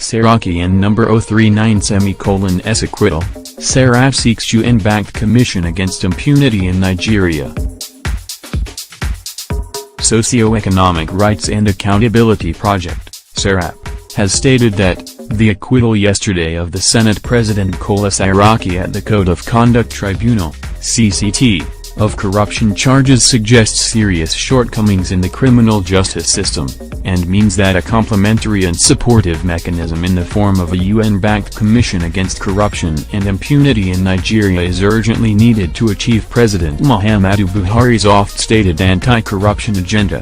Saraki and number 039:S Acquittal, SERAP seeks UN-backed commission against impunity in Nigeria. Socio-Economic Rights and Accountability Project, SERAP, has stated that the acquittal yesterday of the Senate President Saraki at the Code of Conduct Tribunal, CCT, of corruption charges suggests serious shortcomings in the criminal justice system, and means that a complementary and supportive mechanism in the form of a UN-backed commission against corruption and impunity in Nigeria is urgently needed to achieve President Muhammadu Buhari's oft-stated anti-corruption agenda.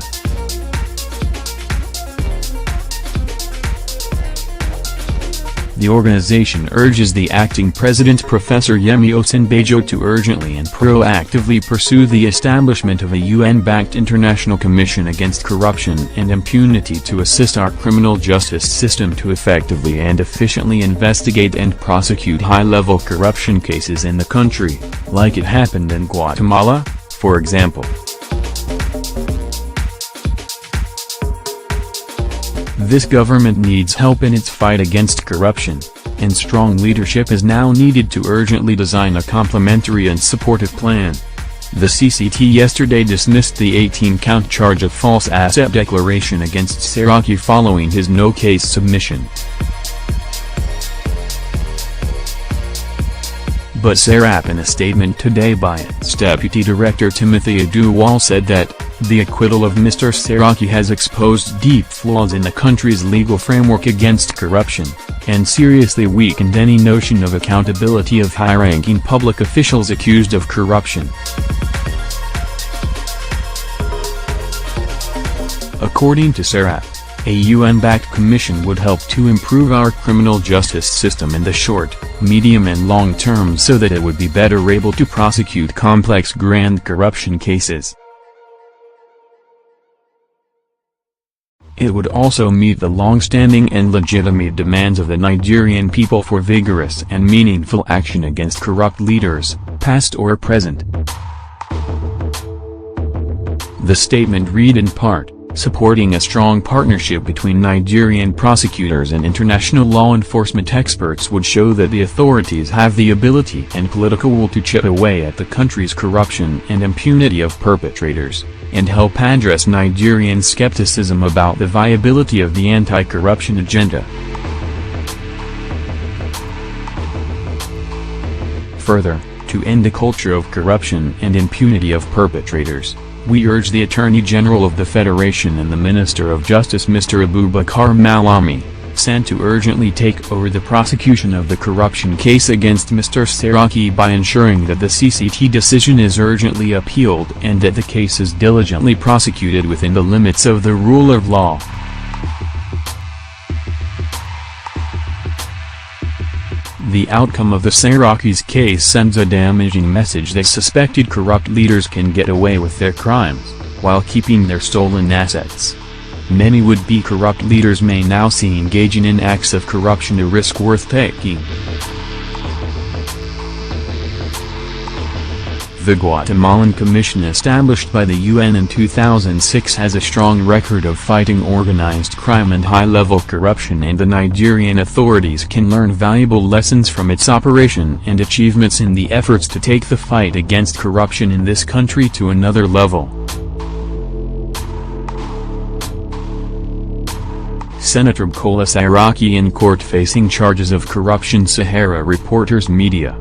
The organization urges the acting president Professor Yemi Osinbajo to urgently and proactively pursue the establishment of a UN-backed international commission against corruption and impunity to assist our criminal justice system to effectively and efficiently investigate and prosecute high-level corruption cases in the country, like it happened in Guatemala, for example. This government needs help in its fight against corruption, and strong leadership is now needed to urgently design a complementary and supportive plan. The CCT yesterday dismissed the 18-count charge of false asset declaration against Saraki following his no-case submission. But SERAP, in a statement today by its Deputy Director Timothy Aduwal, said that the acquittal of Mr. Saraki has exposed deep flaws in the country's legal framework against corruption, and seriously weakened any notion of accountability of high-ranking public officials accused of corruption. According to SERAP, a UN-backed commission would help to improve our criminal justice system in the short, medium and long term so that it would be better able to prosecute complex grand corruption cases. It would also meet the long-standing and legitimate demands of the Nigerian people for vigorous and meaningful action against corrupt leaders, past or present. The statement read in part, supporting a strong partnership between Nigerian prosecutors and international law enforcement experts would show that the authorities have the ability and political will to chip away at the country's corruption and impunity of perpetrators, and help address Nigerian skepticism about the viability of the anti-corruption agenda. Further, to end the culture of corruption and impunity of perpetrators, we urge the Attorney General of the Federation and the Minister of Justice Mr. Abubakar Malami, sent to urgently take over the prosecution of the corruption case against Mr. Saraki by ensuring that the CCT decision is urgently appealed and that the case is diligently prosecuted within the limits of the rule of law. The outcome of the Saraki's case sends a damaging message that suspected corrupt leaders can get away with their crimes, while keeping their stolen assets. Many would-be corrupt leaders may now see engaging in acts of corruption a risk worth taking. The Guatemalan Commission established by the UN in 2006 has a strong record of fighting organized crime and high-level corruption, and the Nigerian authorities can learn valuable lessons from its operation and achievements in the efforts to take the fight against corruption in this country to another level. Senator Saraki in court facing charges of corruption. Sahara Reporters Media.